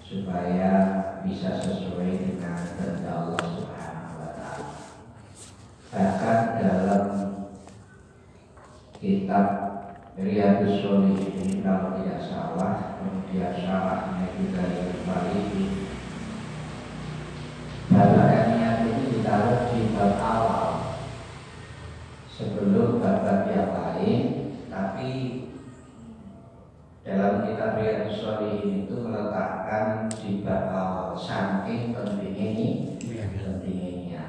supaya bisa sesuai dengan kehendak Allah Subhanahu wa taala. Bahkan dalam kitab Riyadhus Shalihin kalau tidak salah, kemudian syarahnya juga yang paling babakannya ini ditaruh di bab awal sebelum bab yang lain, tapi dalam kitab Riyadhus Shalihin itu meletakkan di bab awal saking pentingnya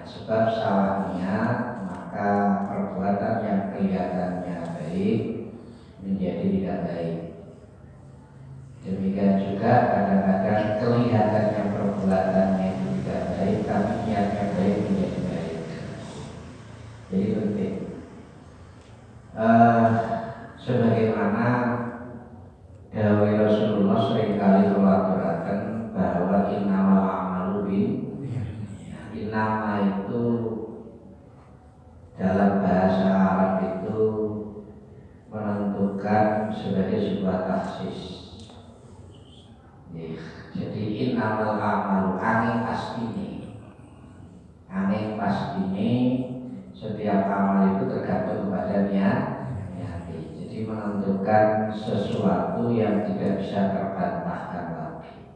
sebab salah niat maka perbuatan yang kelihatannya baik menjadi tidak baik. Demikian juga kadang-kadang kelihatannya perbuatannya itu tidak baik tapi niatnya baik menjadi baik. Jadi penting. Sebagaimana dawuh Rasulullah seringkali mengatakan bahwa innamal a'malu innama itu dalam bahasa Arab itu menentukan sebagai sebuah taksis. Jadi innamal a'malu angin pastine setiap amal itu tergantung kepada niat. Jadi menentukan sesuatu yang tidak bisa terbantahkan lagi.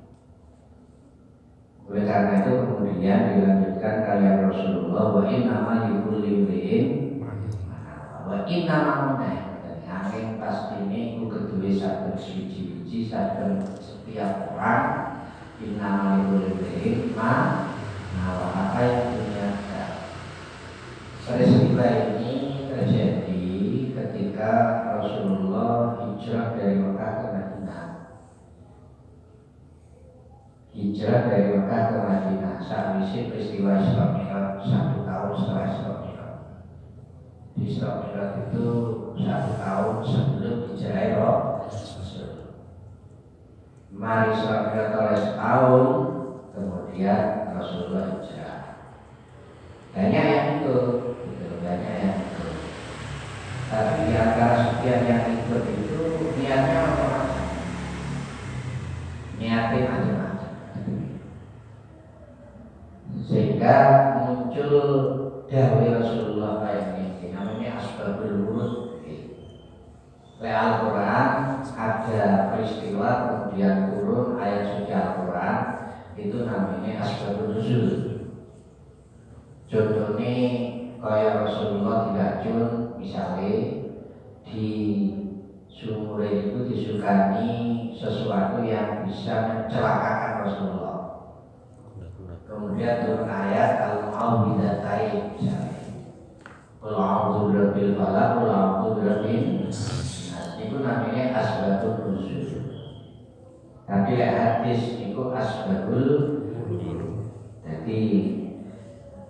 Oleh karena itu kemudian dilanjutkan kalian Rasulullah wa innama likulli imri'in wa innama munah. Angin pasti ini kedua satu suci satu setiap orang innama likulli imri'in apa yang diniatkan. Peristiwa ini terjadi ketika Rasulullah hijrah dari Mekah ke Madinah. Saat peristiwa Isra Mi'raj 1 tahun setelah Isra Mi'raj. Isra Mi'raj itu 1 tahun sebelum hijrah Rasul. Mari Isra Mi'raj oleh setahun kemudian Rasulullah hijrah. Banyak yang itu. Tapi di antara sekian yang ikut itu niatnya macam-macam. Niatnya macam-macam. Sehingga muncul dawuh Rasulullah kayak ini, namanya asbabul wurud. Oleh Al-Quran ada peristiwa kemudian turun ayat suci Al-Quran, itu namanya asbabul nuzul. Contohnya kayak Rasulullah diracun, misalnya di sumur itu disukani sesuatu yang bisa mencelakakan Rasulullah. Kemudian turun ayat al-mau'izatain misalnya. Qul a'udzu birabbil falaq, qul a'udzu birabbin nas. Itu namanya asbabun nuzul. Tapi hadis itu asbabul wurud. Jadi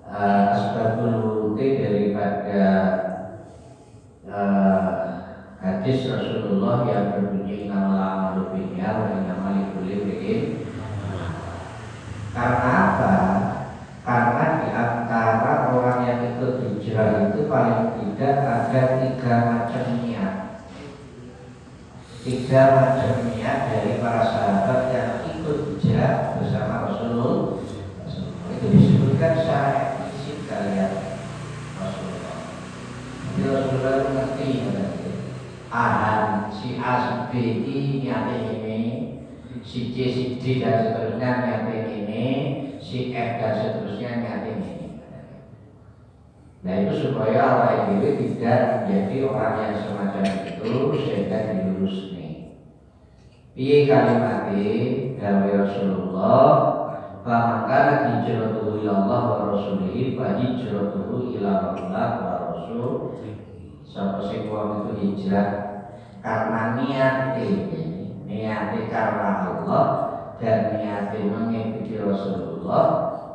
asbabul wurud daripada hadis Rasulullah yang berbunyi innamal a'malu binniyat wa innamal likulli imri'in. Karena apa? Karena di antara orang yang ikut hijrah itu paling tidak ada 3 macam niat. 3 macam niat dari para sahabat yang ikut hijrah bersama Rasulullah. Itu disebutkan secara eksplisit kalian Rasulullah. Jadi Rasulullah itu ngerti si A, si B ini niatnya ini, si C, si D dan seterusnya niatnya ini, si F dan seterusnya niatnya ini. Nah itu supaya Allah itu tidak menjadi orang yang semacam itu sehingga dilurus nih. Piye kalimatnya dari Rasulullah, "Faman hijratuhu ila Allah wa rasulihi fa hijratuhu ila Allah wa rasul." Sapa sing wong itu hijrah karena niate karena Allah dan niate mengikuti Rasulullah,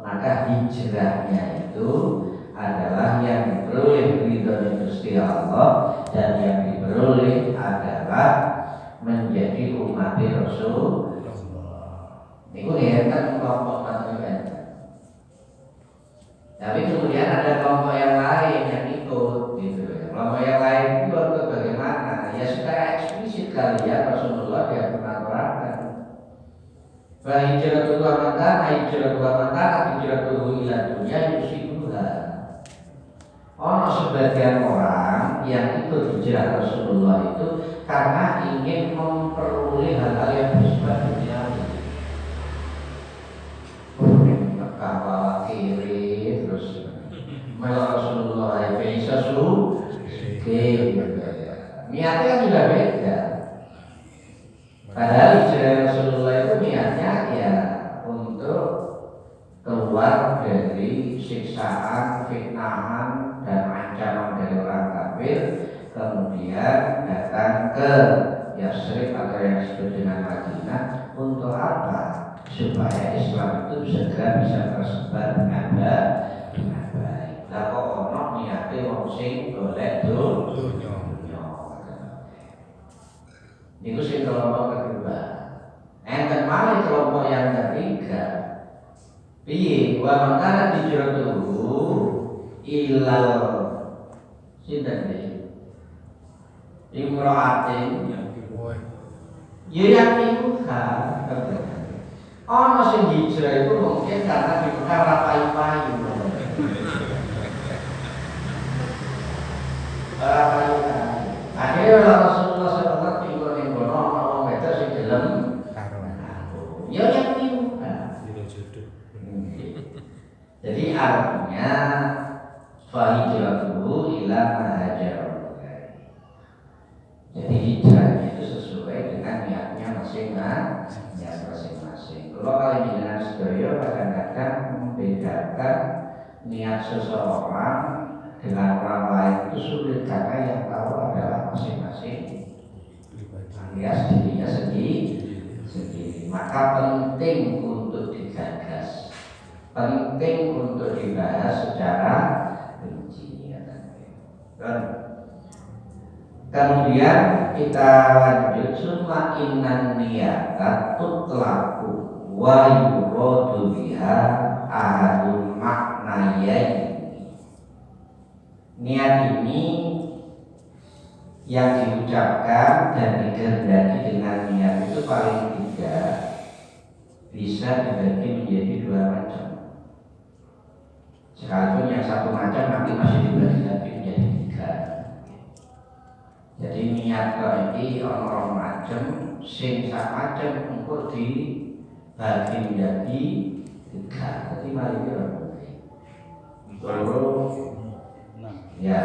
maka hijrahnya itu adalah yang diperoleh ridho Gusti Allah dan yang diperoleh adalah menjadi umat Rasulullah. Niku kan kelompok macam-macam. Tapi kemudian ada kelompok yang lain yang ikut gitu. Kelompok yang lain itu bagaimana? Ya secara eksplisit kali ya Rasulullah dia pernah terangkan Wa hijratu wa mata, hijratu wa mata, hijratu ila dunya yusibuha. Ono sebagian orang yang ikut hijrah Rasulullah itu karena ingin memperoleh hal-hal yang bersifat duniawi. Mekah kiri terus melok Rasulullah ya bisa niatnya kan juga beda. Padahal hijrah Rasulullah itu niatnya ya untuk keluar dari siksaan, fitnahan dan ancaman dari orang kafir, kemudian datang ke Yasrib atau yang disebut dengan Madinah untuk apa? Supaya Islam itu segera bisa tersebar dengan baik. Lah kok ono niate wong sing golek dunya. Niku sing kelompok kedua. Enten malih kelompok yang ketiga. Piye wa mangkana hijratuhu ilal sinten iki? Imra'atin ya yang niku kan. Ono sing hijrah itu mungkin karena di Mekah ora payu-payu. Ora payu-payu. Akhirnya Rasulullah sallallahu alaihi wasallam ngono ono wong wedok sing gelem karo aku. Ya yang niku kan. Jadi artinya fahijratuhu ila ma hajara. Jadi hijrahnya itu sesuai dengan niatnya masing-masing. Kalau kalian dengan sedaya kadang-kadang membedakan niat seseorang dengan orang lain itu sulit karena yang tahu adalah masing-masing alias dirinya sendiri. Maka penting untuk digagas, penting untuk dibahas secara rinci. Kemudian kita lanjut summa innan niyata tutlaqu wa yuradu biha ahadul maknayaini. Niat ini yang diucapkan dan dikehendaki dengan niat itu paling tidak bisa dibagi menjadi dua macam. Sekalipun yang satu macam nanti masih dibagi lagi menjadi tiga. Jadi niat kok iki ana macam sing sak macam engko dibagi menjadi tiga. Jadi mari kita ya,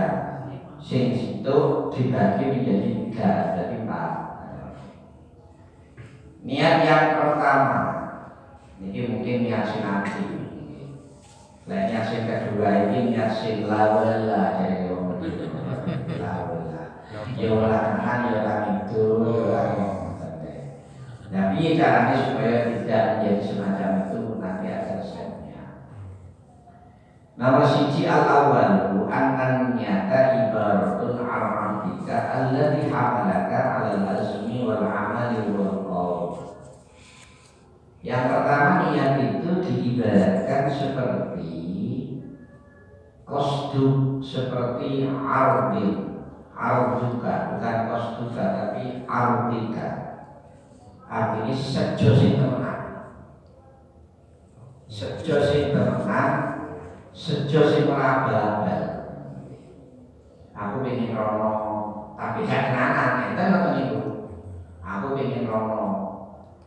sing itu dibagi menjadi tiga, jadi 4. Niat yang pertama, ini mungkin niat sinati. Niat yang kedua ini niat sing lawala dari orang lawala. Ya ulangan, ya ulang itu, tapi caranya supaya tidak menjadi semacam itu nanti ada resepnya. Nomor siji al-awwalu annan niyata ibaratun al-rabbika alladhi hamalaka alal azmi wal amali wal qawl. Yang pertama niat itu diibaratkan seperti kosduk, seperti arduka, bukan kosduka tapi ardika. Artinya sejo sing temenan. Sejo sing temenan, sejo sing meraba-raba. Aku pengen rono, tapi gak tenanan, enten atau niku. Aku pengen rono.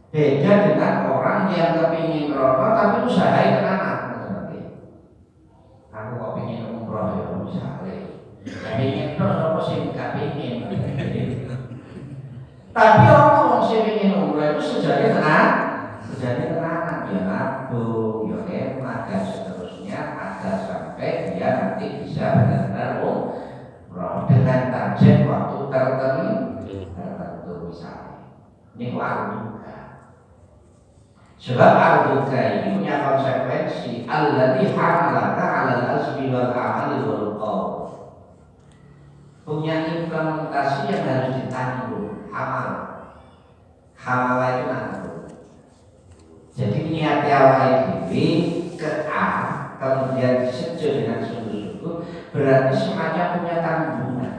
Beda dengan orang yang kepingin rono tapi usahanya tenanan. Aku kok pengen umroh ya misalnya. Pengen terus apa sih gak pengen. Tapi orang sing pengen umroh itu sejati tenanan ya nabung, ya hemat dan seterusnya agar sampai dia nanti bisa benar-benar umroh dengan target waktu tertentu misalnya. Ini arduka. Sebab arduka ini punya konsekuensi alladhi hamalaka 'alal azmi wal amali wal qawl. Punya implementasi yang harus ditanggung. Hamal itu nanggung. Jadi niat awal dhewe ke A kemudian disejo dengan sungguh-sungguh berarti semacam punya tanggungan.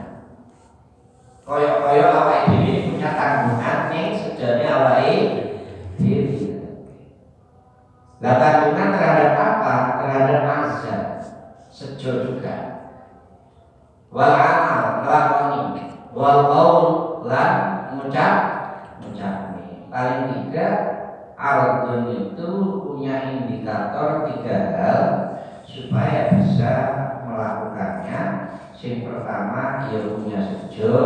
Koyok-koyok awal dhewe punya tanggungan ning sejane awal dhewe. Lah kandungan terhadap apa? Terhadap azab, sejo juga. Wal amal lakoni, wal qaul lan ngucap nih. Paling tidak ardun itu punya indikator 3 hal supaya bisa melakukannya. Yang pertama, ia punya sejo,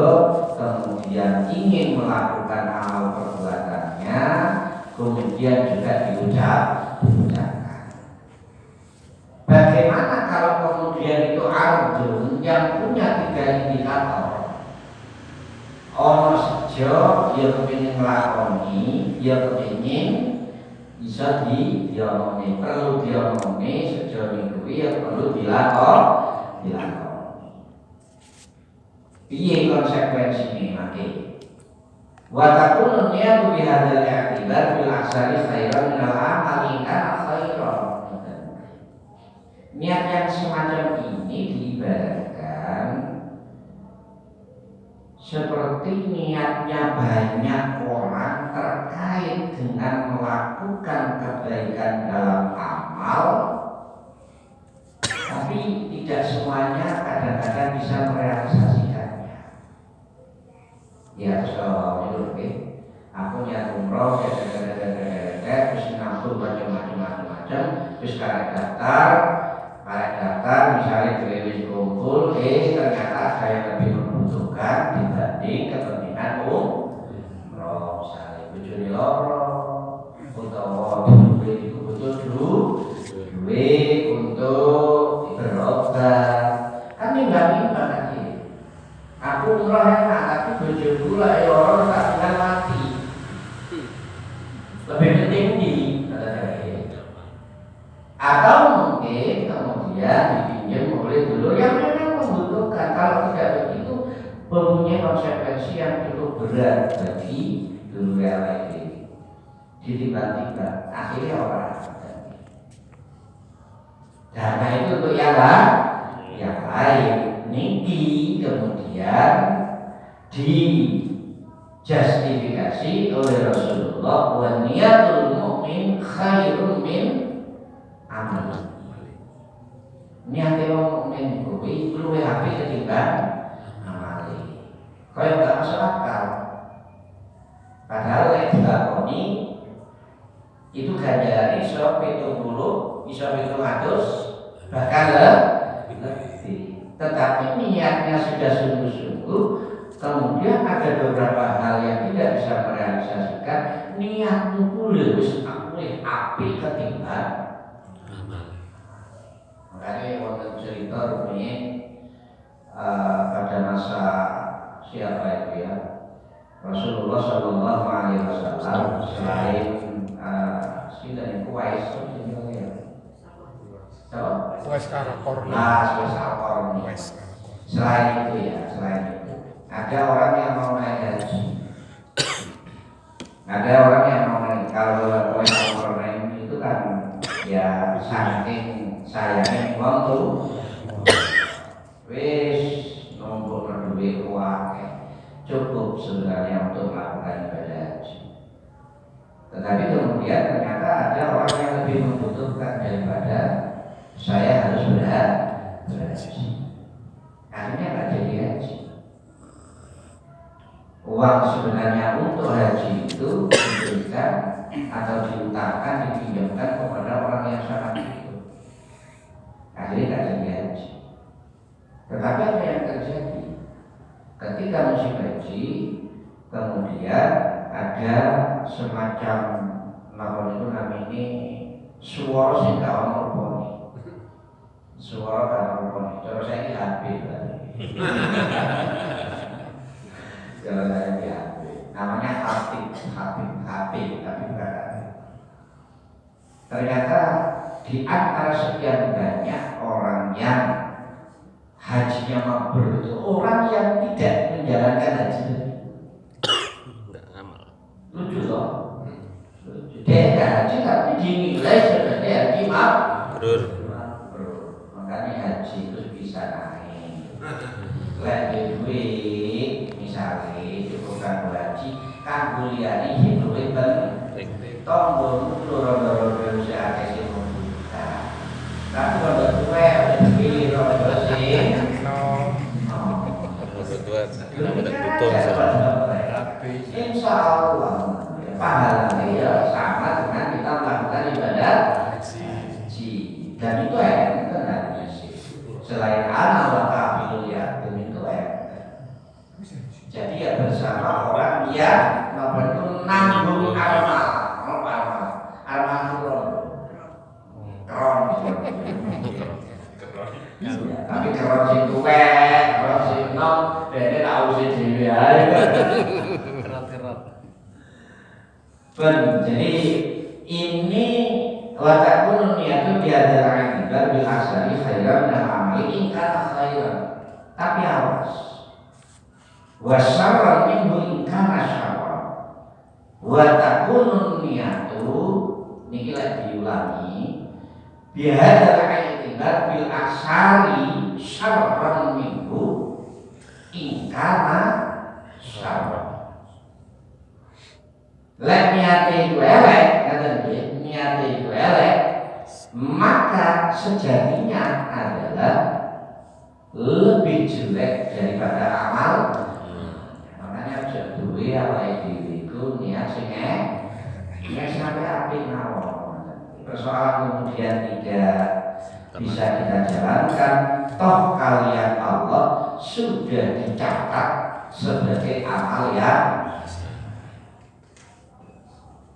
kemudian ingin melakukan amal perbuatannya, kemudian juga diucapkan. Bagaimana kalau kemudian itu ardun yang punya 3 indikator? Ono sejo, ia kepingin melakoni, ia kepingin bisa diomongin, perlu diomongin sejo itu, ia perlu dilakoni. Piye konsekuensinya mati? Wa takunu niyatu bihadzal i'tibar bil aksari khairan minal amali kana khairan. Niat yang semacam ini diibaratkan seperti niatnya banyak orang terkait dengan melakukan kebaikan dalam amal, tapi tidak semuanya kadang-kadang bisa merealisasikannya. Ya, so aku niat umroh, terus nabung macam-macam, terus daftar, misalnya duit kumpul, ternyata saya lebih membutuhkan dibanding kepentingan umroh, misalnya bujuni loro, utawa duit itu butuh duit untuk berobat, kan nimbang aja. Aku umroh enak, tapi bojo kula loro tak tinggal mati. Lebih penting atau mungkin kemudian dipinjam oleh dulu yang memang membutuhkan. Kalau tidak begitu, mempunyai konsekuensi yang cukup berat bagi dulu yang lain. Ditiba-tiba, akhirnya orang dana itu untuk yang lain. Niki kemudian dijustifikasi oleh Rasulullah, wa niyatul mu'min khairun min amal. Niat wong mukmin kuwi luwih apik ketimbang amale. Kaya gak masuk akal. Padahal lek dilakoni itu ganjaran iso 70, iso 700, bahkan lebih. Tetapi niatnya sudah sungguh-sungguh, kemudian ada beberapa hal yang tidak bisa merealisasikan, niatmu kuwi wis luwih apik ketimbang. Makanya wonten cerita rupanya pada masa siapa itu ya, Rasulullah Shallallahu Alaihi Wasallam selain sidang Qais Qais Al-Qarni. Selain itu ada orang yang mau naik haji. Ada orang yang mau naik. Kalau Qais Al-Qarni itu kan ya saking sayangnya uang tuh, wis nombor duit uang cukup sebenarnya untuk melakukan ibadah haji. Tetapi kemudian ternyata ada orang yang lebih membutuhkan daripada saya harus berhaji. Akhirnya nggak jadi haji. Uang sebenarnya untuk haji itu diberikan atau diutangkan, dipinjamkan kepada orang yang sangat butuh. Akhirnya nggak jadi haji. Tetapi apa yang terjadi? Ketika musim haji, kemudian ada semacam namanya suara sing gak ono rupane. Suara gak ono rupane. Cara saiki HP berarti. Cara saiki HP. Namanya HP tapi bukan. Ternyata di antara sekian banyak orang yang hajinya mabrur itu orang yang tidak menjalankan haji. Lucu loh. Dia tidak haji tapi dinilai sebagai haji mabrur. Makanya haji itu bisa naik. Lek duit misalnya cukup kanggo haji, kanggo liyane duit penting. Tombol itu roda-roda usia akeh sing membuka. Tapi roda tuwe udah dipilih roda sing Insya Allah pahalanya ya sama dengan kita melakukan ibadah haji. Dan itu enak sih. Selain anak wa kafirul yatim itu enak. Jadi ya bersama orang yang nanggung armal kron. Tapi kron sing tuwek, kron sing nom, dene tak usin dhewe ae. Jadi ini watakun niatu biadar akibat bil asari khairan dan amali ingkana khairan. Tapi awas. Wasarran minhu ingkana syarran. Watakun niatu niki lek diulangi biadar akibat bil asari syarran minhu ingkana syarran. Lek niate itu elek, kata dia, niate itu elek, maka sejatinya adalah lebih jelek daripada amal. Makanya aja duwe awake dhewe iku niat sing sampai apik mawon. Persoalan kemudian tidak bisa kita jalankan, toh kalian Allah sudah dicatat sebagai amal yang.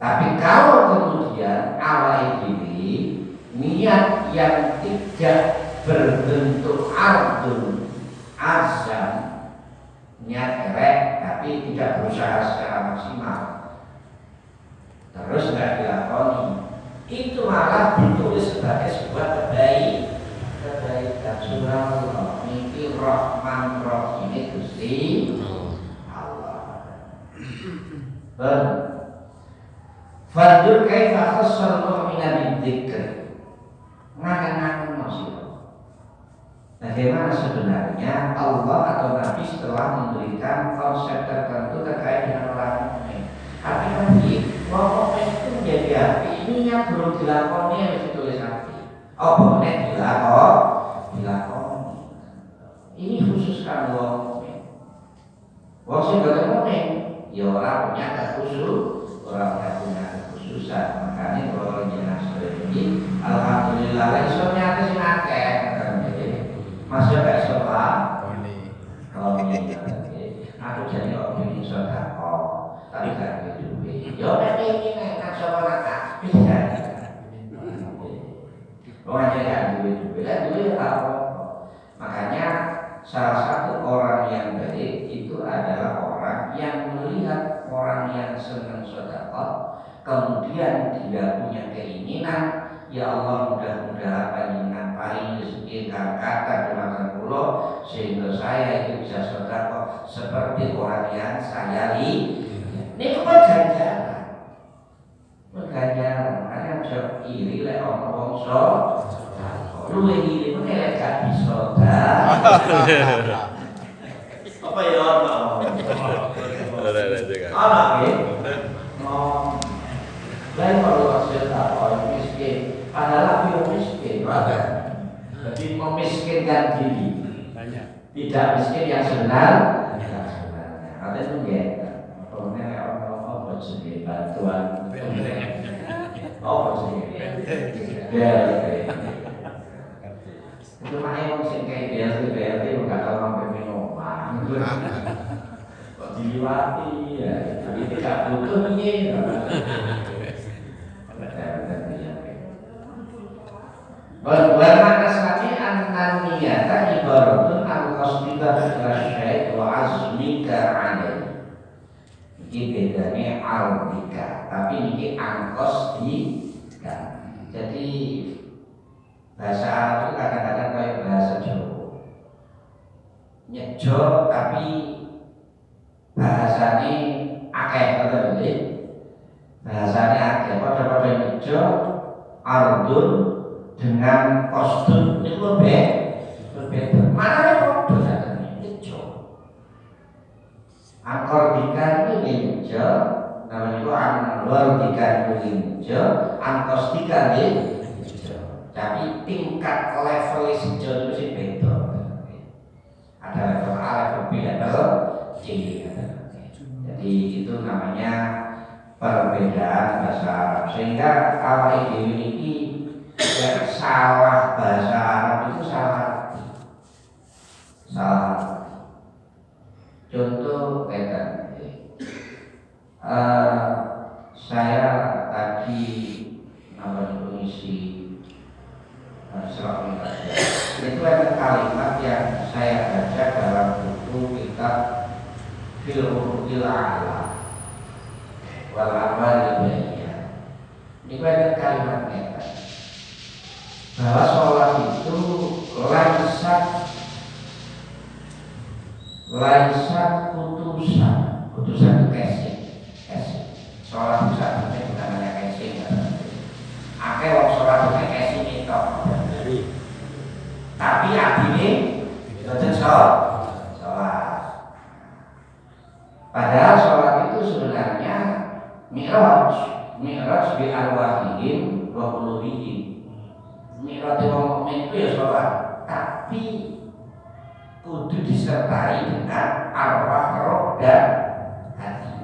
Tapi kalau kemudian awal diri niat yang tidak berbentuk ardun azam, niat erek tapi tidak berusaha secara maksimal, terus nggak dilakoni, itu malah ditulis sebagai sebuah kebaikan. Surah Allah niki Rahman Rahim Gusti Allah. Fandur kaifa khassal mu'mina bidzikr. Ngakan maksud. Bagaimana sebenarnya Allah atau Nabi setelah memberikan konsep tertentu terkait dengan orang mukmin. Tapi nanti orang mukmin itu menjadi hati. Ini yang belum dilakoni yang ditulis hati. Oh boleh dilakoni. Ini khusus kan orang mukmin. Wong sing boten mukmin, ya ora punya kekhusus, ora punya susah. Makanya kalau jelas ini alhamdulillah iso nyate sing akeh masuk gak iso Pak aku jadi kok bikin sedekah tapi gak duwe yo nek iki nek sapa nak bisa wong gak duwe lah duwe apa. Makanya salah satu orang yang baik itu adalah orang yang melihat orang yang senang sedekah, kemudian dia punya keinginan, ya Allah mudah-mudahan panjenengan paling rezeki kata dumateng kula sehingga saya itu bisa sedekah seperti orang yang saya lihat. Niku ganjaran. Makanya aja iri lek ana wong luwe iri meneh lek gak bisa apa ya ono. Ana lain kalau hasil apa miskin, adalah miskin, jadi memiskinkan diri, tidak miskin yang sebenar. Ada itu enggak? Pokoknya orang bersih bantuan, bersih, itu makanya mungkin kayak BLT nggak tahu sampai minum, kok diliwati ya, tapi tidak butuh ini. Bermakna sekali an-niyata ibaratun al-qasdika syai' wa azmika alaih. Ini bedanya al-dika, tapi ini al-qasdika. Jadi bahasa Arab itu kadang-kadang kayak bahasa Jawa. Nyejo tapi bahasanya akeh betul. Bahasanya akeh pada nyejo ardun dengan kostum itu berbeda. Mana yang kode saja nyejo. Angkor bika itu nyejo namanya itu luar tiga hijau, angkos tiga hijau. Tapi tingkat level hijau itu sih beda. Ada level A, level B, level C. Jadi itu namanya perbedaan bahasa Arab. Sehingga awal dewi ini yang salah bahasa Arab itu salah. Contoh kaitan. Saya tadi mengisi surat Al-Fatihah. Itu ada kalimat yang saya baca dalam buku kitab Fiqhul A'la wal Amal Bayyah. Ini ada kalimatnya bahwa sholat itu laisat putusan itu casing. Sholat itu sebenarnya bukan hanya casing. Akeh wong sholat itu casing itu. Tapi artinya itu sholat. Padahal sholat itu sebenarnya mi'raj bi arwahihim wa qulubihim. Mi'raj wong mukmin itu ya sholat, tapi kudu disertai dengan arwah, roh dan hati.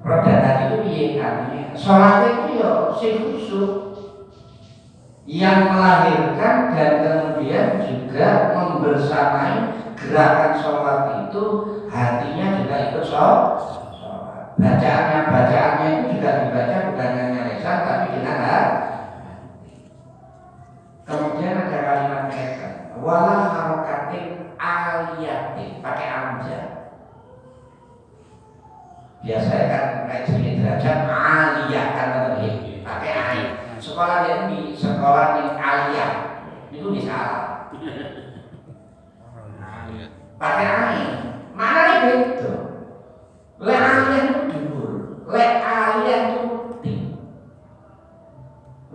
Roh dan hati itu piye artinya? Sholat itu ya sing khusyuk yang melahirkan dan kemudian juga membersamai gerakan sholat itu, hatinya juga ikut sholat. Bacaannya itu juga dibaca bukan hanya lisan tapi dengan hati. Kemudian ada kalimat mereka wala harokatin aliyatin pakai amjad. Biasanya kan kayak sini derajat aliyah kan pakai ain. Sekolah ini sekolah yang aliyah itu bisa pakai ain. Mana itu? Le aliyah itu dulu, le aliyah itu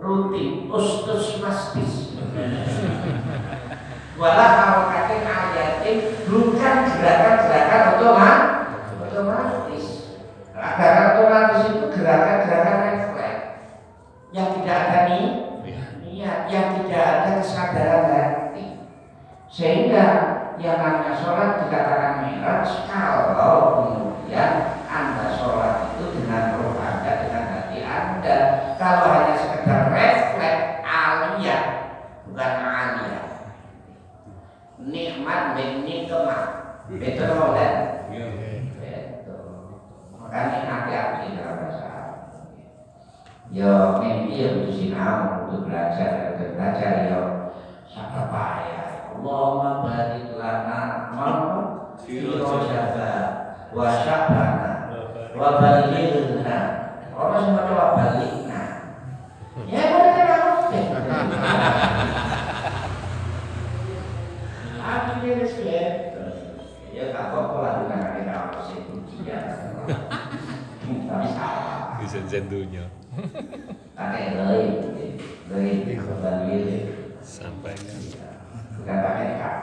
rutin, ustus mastis. Walau harokatin aliyatin bukan gerakan-gerakan otomatis. Gerakan otomatis itu gerakan-gerakan refleks yang tidak ada niat, yang tidak ada kesadaran hati. Sehingga yang namanya sholat dikatakan mi'raj kalau kemudian Anda sholat itu dengan roh Anda, dengan hati Anda. Kalau hanya sekedar refleks aliyah, bukan aliyah. Nikmat dan nikmat betul boleh. Betul. Makanya hati-hati dalam bahasa Arab. Yo mimpi ya butuh sinau, butuh belajar yo siapa payah. Allahumma barik lana fi rojaba wa sya'bana wa balighna. Orang semua coba balikna. Ya boleh tahu. Akhirnya respect. Ya tak apa-apa lah dengan ada sih kuncinya. Tapi salah. Bisa sentuhnya. Pakai lei kembali Sampaikan. bukan pakai kak.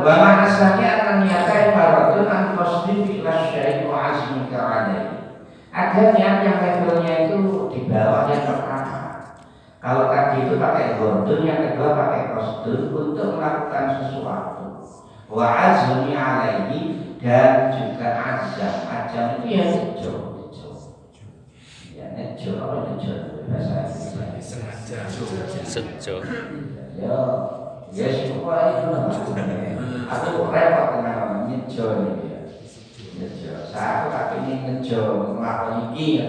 Bahwa asalnya akan niatai paradun an qasdi fi syai' wa azmi ka'alai. Ada niat yang levelnya itu di bawah yang pertama. Kalau tadi itu pakai gordun, yang kedua pakai qasdun untuk melakukan sesuatu. Wa azmi alaihi dan juga azam itu yang nejo. Ya nejo apa nejo bahasa Indonesia? Sejo. Ya semua itu. Aku repot dengan nejo ini. Nejo. Saya tapi ini nejo melakukan ini.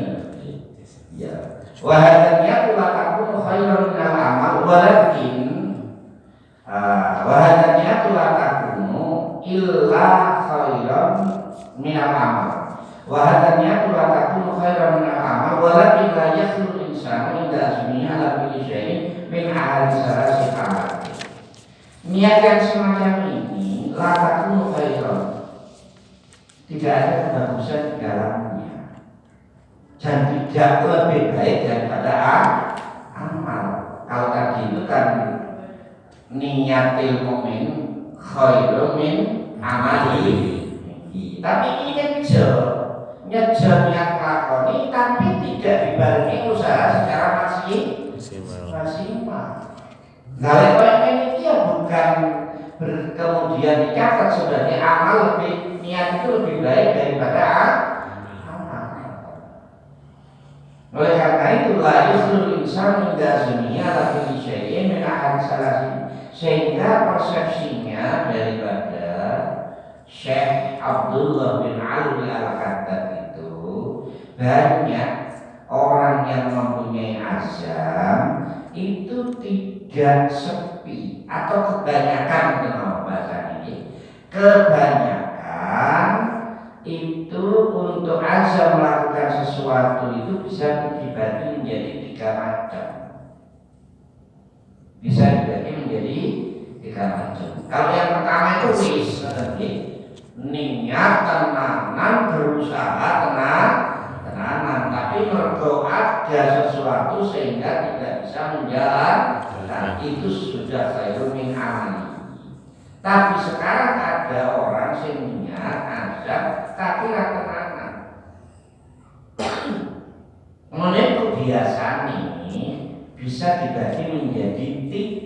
Ya. Wahadanya tulakamu khairan minal amal walakin wahadanya tulakamu illa khairan minal amal. Wahadanya tulakamu khairan minal amal walakin la yakhlu insanu inda asmiha la kulli syai'in min ahli sarasi amal. Niat yang semacam ini lakamu khairan, tidak ada kebagusan di dalamnya dan tidak lebih baik daripada amal. Kalau tadi itu kan niatil mu'min khairun min amali. Tapi ini nyejo niat lakoni tapi tidak dibarengi usaha secara maksimal. Nah, kalau ini dia bukan kemudian dicatat sebagai amal lebih niat itu lebih baik daripada amal. Oleh karena itulah yusrul insan hingga dunia lagi syai'in min ahad salasin, sehingga persepsinya daripada Syekh Abdullah bin Alwi Al-Khattab itu banyak orang yang mempunyai azam itu tidak sepi atau kebanyakan dengan bahasa ini, kebanyakan itu untuk azam melakukan sesuatu itu bisa dibagi menjadi 3 macam. Bisa dibagi menjadi 3 macam. Kalau yang pertama itu niat tenanan, berusaha tenanan, tapi mergo ada sesuatu sehingga tidak bisa menjalankan, itu sudah khairun min amali. Tapi sekarang ada orang sing niat azam tapi ra tenanan. Menurut kebiasaan ini bisa dibagi menjadi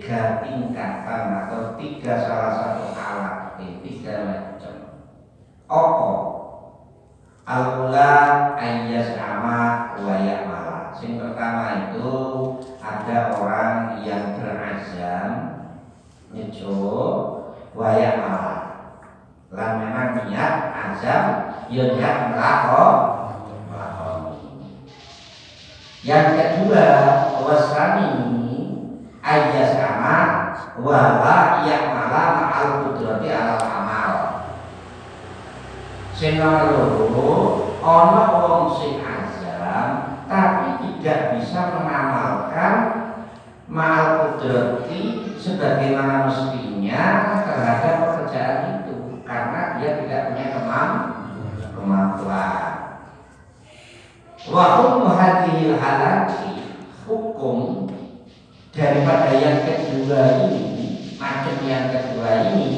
3 tingkatan atau 3 salah satu alat, 3 macam. Al-ula ayyas ama wa ya'mala. Yang pertama itu ada orang yang berazam nyejo wa ya'mala. Lan memang niat azam ya niat melakoni. Yang kedua wasani ayyas ama wa la ya'mala ma'al qudrati alal amal. Sing loro ana wong sing azam tapi tidak bisa mengamalkan ma'al qudrati sebagaimana mestinya terhadap pekerjaan itu karena dia tidak punya kemampuan. Wa hukmu hadhil halati, hukum daripada yang kedua ini, macam yang kedua ini,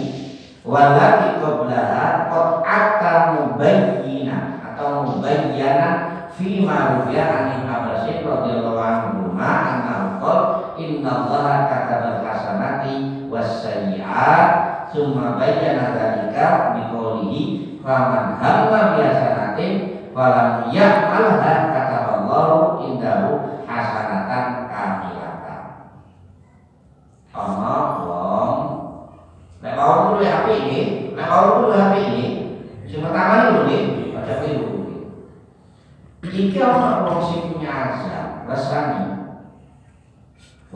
walati qablaha qad atta mubayyinan atau mubayyanan fi ma ruwiya an Abbas radhiyallahu anhu ma annahu qala innallaha katabal hasanati was-sayyi'at tsumma bayyana dzalika biqoulihi faman hamma bi hasanatin falam ya'malha kataballahu indahu hasanatan kamilatan. Ana wong nek mau dulu HP ini, sing pertama dulu nih, baca dulu. Iki ana wong sing punya azam, rasani.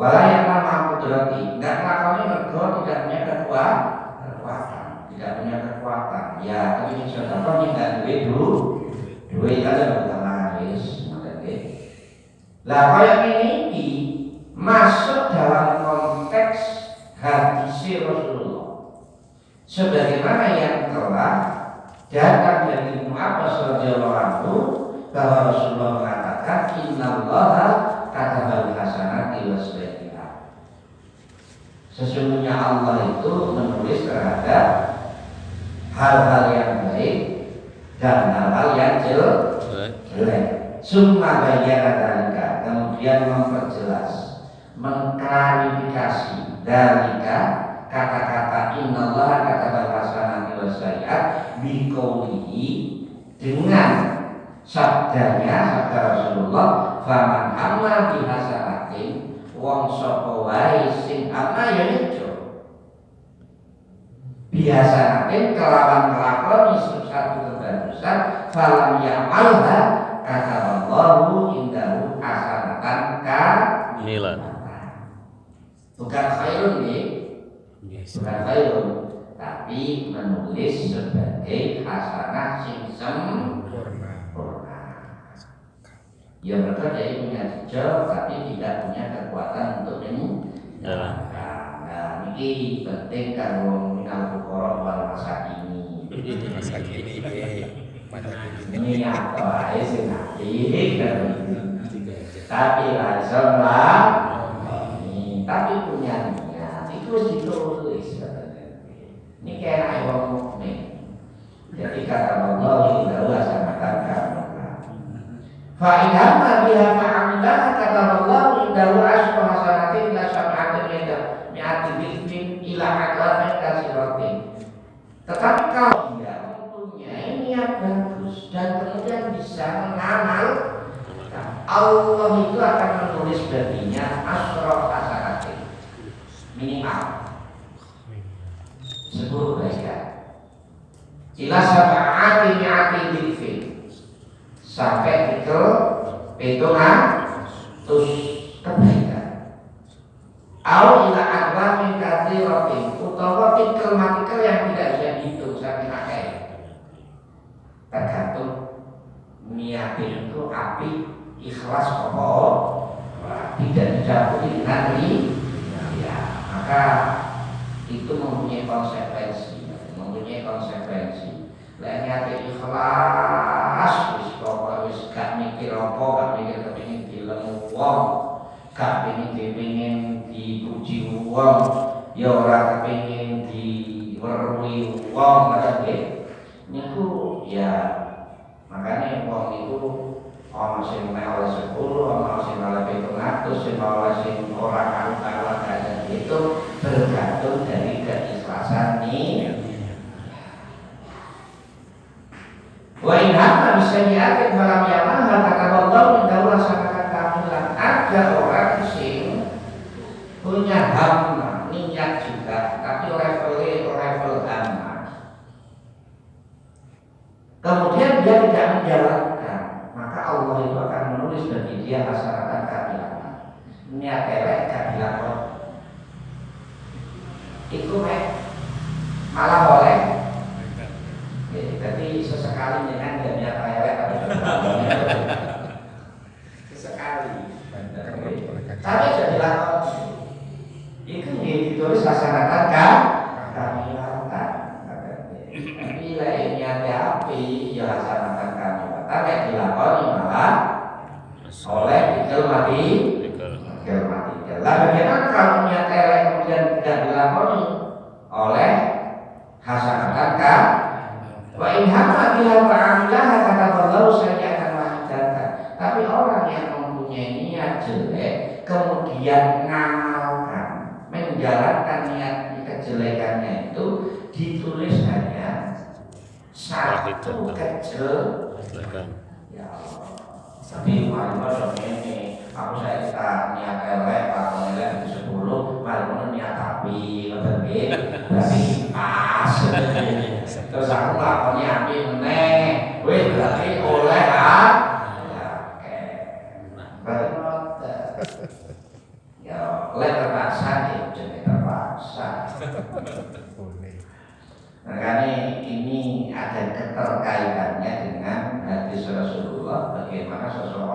Wala yang nama kudrati, enggak lakoni mergo tidak punya kekuatan, tidak punya kekuatan. Ya, tapi bisa apa nih enggak duit ada pertama wis, ngerti. Lah kaya ini masuk dalam konteks hadis Rasulullah. Sebagaimana yang telah datang dari Ibnu Abbas radhiyallahu anhu bahwa Rasulullah mengatakan innallaha katabal hasanati was-sayyi'at. Sesungguhnya Allah itu menulis terhadap hal-hal yang baik dan hal-hal yang jelek. Summa bayyana dzalika, kemudian memperjelas, mengklarifikasi dzalika kata-kata innallaha katabal hasanati was-sayyi'at biqoulihi dengan sabda Rasulullah faman amma bi hasanatin wong sapa wae sing amma ya nyejo biasanatin kelawan nglakoni satu kebagusan falam ya'malha kataballahu indahu hasanatan kamilan. Bukan khairun nih, bukan khairun, tapi menulis sebagai hasanah sing sempurna. Ya mereka jadi punya jejak tapi tidak punya kekuatan untuk menjalankan. Nah, ini penting kalau minal fuqara wal masakin. Ini apa? Sing ngerti tapi langsung lah. Tapi punya niat itu harus ditulis. Ini kayak wong mukmin. Jadi kata Allah indahu hasanatan kamilah. Fa idza ma biha fa'amilah kata Allah indahu asru hasanatin la sab'atin mi'ati dhifin ila aqrabin kasiratin. Tetapi kalau dia mempunyai niat bagus dan kemudian bisa mengamal, Allah itu akan menulis baginya asro hasanatin minimal 10 kebaikan. Ila sab'ati mi'ati dhifin sampai itu hitungan terus kebaikan. Au ila aqwamin katsiratin utawa tikel-matikel yang tidak bisa dihitung saking akeh. Tergantung niatin itu api ikhlas apa tidak dicampuri dengan ya, maka itu mempunyai konsekuensi. Lah niatin ikhlas wis pokoke wis gak mikir apa, gak mikir kepengin dilemu wong, gak kepengin dipuji wong, ya ora kepengin diweruhi wong, ngoten nggih. Niku ya makanya wong itu ana sing oleh 10, ana sing oleh 700, sing oleh sing ora karu-karuan kayak itu tergantung dari keikhlasan niat. Wa in hamma bisayyi'atin falam ya'malha kataballahu indahu hasanatan kamilah. Ada orang sing punya hamma niat juga tapi level hamma, kemudian dia tidak menjalankan, maka Allah itu akan menulis bagi dia hasanatan kamilah. Niat elek gak dilakoni iku malah boleh. Jadi sesekali dengan dia niat elek tapi sesekali tapi sudah dilakoni itu ditulis hasanatan kamilah. Tapi lainnya api ya hasanatan kamilah tidak dilakoni malah oleh tikel mati. Lah bagaimana kalau niat elek kemudian tidak dilakoni oleh hasanatan kamilah? Wa in hamma biha fa'amilah kata Allah saya akan wahidatan. Tapi orang yang mempunyai niat jelek kemudian ngamalkan, menjalankan niat kejelekannya itu ditulis hanya satu kejelekan. Ya Allah. Tapi malah ini aku saya kita niat elek atau elek itu 10, malah niat api lebih berarti pas. Terus aku nglakoni api meneh, wis berarti oleh ya oke. Ya oleh terpaksa ya jadi terpaksa. Makanya ini ada keterkaitannya dengan hadis Rasulullah bagaimana seseorang